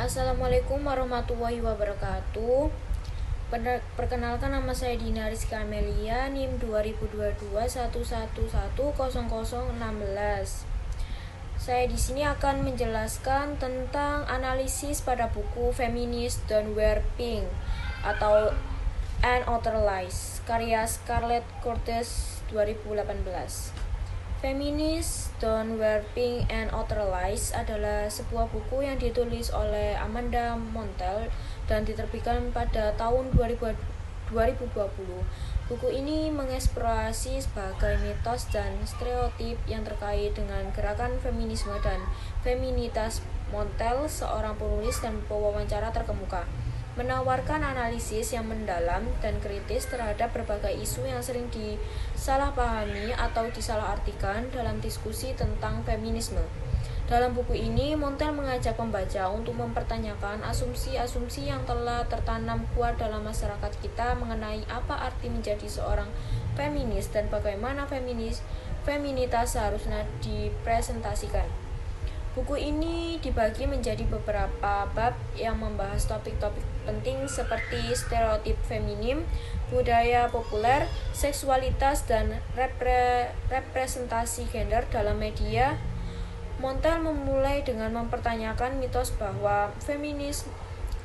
Assalamualaikum warahmatullahi wabarakatuh. Perkenalkan, nama saya Dina Rizka Amelia, NIM 202211110016. Saya di sini akan menjelaskan tentang analisis pada buku Feminist Don't Wear Pink atau Unauthorized karya Scarlett Curtis 2018. Feminist Don't Wear Pink and Unauthorized adalah sebuah buku yang ditulis oleh Amanda Montell dan diterbitkan pada tahun 2020. Buku ini mengeksplorasi sebagai mitos dan stereotip yang terkait dengan gerakan feminisme dan feminitas. Montell, seorang penulis dan pewawancara terkemuka, menawarkan analisis yang mendalam dan kritis terhadap berbagai isu yang sering disalahpahami atau disalahartikan dalam diskusi tentang feminisme. Dalam buku ini, Montell mengajak pembaca untuk mempertanyakan asumsi-asumsi yang telah tertanam kuat dalam masyarakat kita mengenai apa arti menjadi seorang feminis dan bagaimana feminitas seharusnya dipresentasikan. Buku ini dibagi menjadi beberapa bab yang membahas topik-topik penting seperti stereotip feminim, budaya populer, seksualitas, dan representasi gender dalam media. Montell memulai dengan mempertanyakan mitos bahwa feminis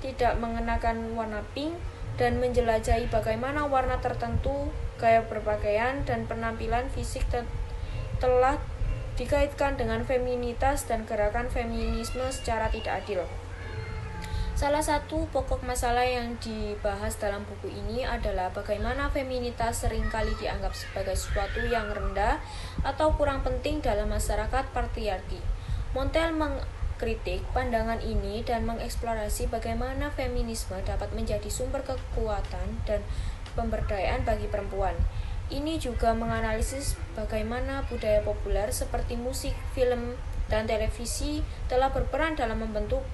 tidak mengenakan warna pink dan menjelajahi bagaimana warna tertentu, gaya berpakaian, dan penampilan fisik telah dikaitkan dengan feminitas dan gerakan feminisme secara tidak adil. Salah satu pokok masalah yang dibahas dalam buku ini adalah bagaimana feminitas seringkali dianggap sebagai sesuatu yang rendah atau kurang penting dalam masyarakat patriarki. Montell mengkritik pandangan ini dan mengeksplorasi bagaimana feminisme dapat menjadi sumber kekuatan dan pemberdayaan bagi perempuan. Ini juga menganalisis bagaimana budaya populer seperti musik, film, dan televisi telah berperan dalam membentuk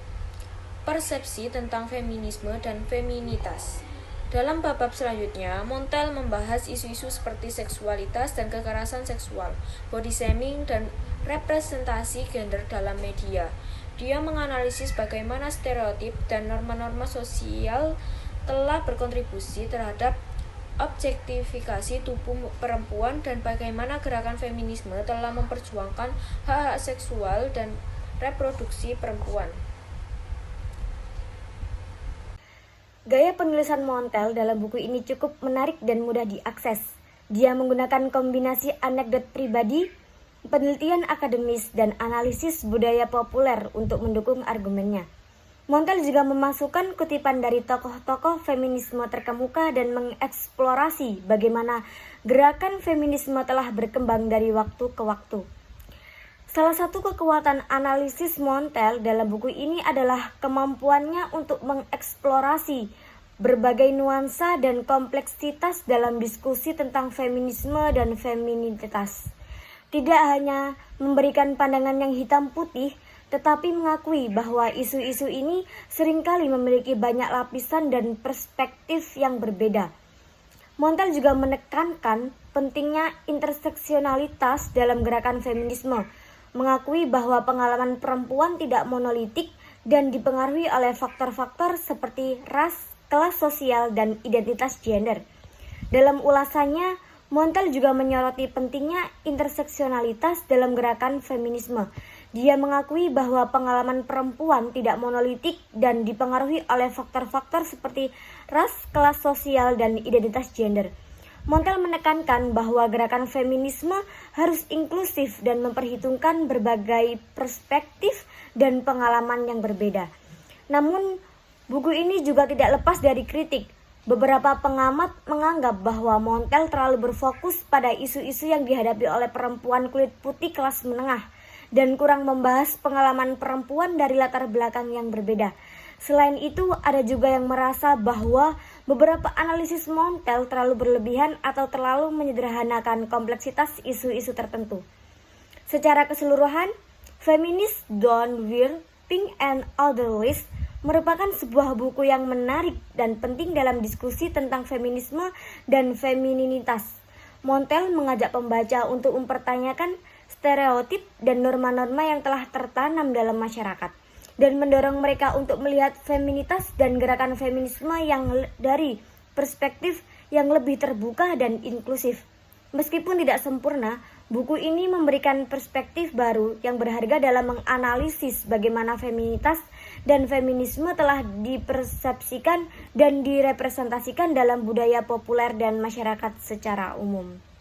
persepsi tentang feminisme dan feminitas. Dalam bab selanjutnya, Montell membahas isu-isu seperti seksualitas dan kekerasan seksual, body shaming, dan representasi gender dalam media. Dia menganalisis bagaimana stereotip dan norma-norma sosial telah berkontribusi terhadap objektifikasi tubuh perempuan dan bagaimana gerakan feminisme telah memperjuangkan hak-hak seksual dan reproduksi perempuan. Gaya penulisan Montell dalam buku ini cukup menarik dan mudah diakses. Dia menggunakan kombinasi anekdot pribadi, penelitian akademis, dan analisis budaya populer untuk mendukung argumennya. Montell juga memasukkan kutipan dari tokoh-tokoh feminisme terkemuka dan mengeksplorasi bagaimana gerakan feminisme telah berkembang dari waktu ke waktu. Salah satu kekuatan analisis Montell dalam buku ini adalah kemampuannya untuk mengeksplorasi berbagai nuansa dan kompleksitas dalam diskusi tentang feminisme dan feminitas. Tidak hanya memberikan pandangan yang hitam putih, tetapi mengakui bahwa isu-isu ini seringkali memiliki banyak lapisan dan perspektif yang berbeda. Montell juga menekankan pentingnya interseksionalitas dalam gerakan feminisme, mengakui bahwa pengalaman perempuan tidak monolitik dan dipengaruhi oleh faktor-faktor seperti ras, kelas sosial, dan identitas gender. Dalam ulasannya, Montell juga menyoroti pentingnya interseksionalitas dalam gerakan feminisme. Dia mengakui bahwa pengalaman perempuan tidak monolitik dan dipengaruhi oleh faktor-faktor seperti ras, kelas sosial, dan identitas gender. Montell menekankan bahwa gerakan feminisme harus inklusif dan memperhitungkan berbagai perspektif dan pengalaman yang berbeda. Namun, buku ini juga tidak lepas dari kritik. Beberapa pengamat menganggap bahwa Montell terlalu berfokus pada isu-isu yang dihadapi oleh perempuan kulit putih kelas menengah dan kurang membahas pengalaman perempuan dari latar belakang yang berbeda. Selain itu, ada juga yang merasa bahwa beberapa analisis Montell terlalu berlebihan atau terlalu menyederhanakan kompleksitas isu-isu tertentu. Secara keseluruhan, Feminist Don't Wear Pink and Unauthorized merupakan sebuah buku yang menarik dan penting dalam diskusi tentang feminisme dan femininitas. Montell mengajak pembaca untuk mempertanyakan stereotip dan norma-norma yang telah tertanam dalam masyarakat. dan mendorong mereka untuk melihat feminitas dan gerakan feminisme yang dari perspektif yang lebih terbuka dan inklusif. Meskipun tidak sempurna, buku ini memberikan perspektif baru yang berharga dalam menganalisis bagaimana feminitas dan feminisme telah dipersepsikan dan direpresentasikan dalam budaya populer dan masyarakat secara umum.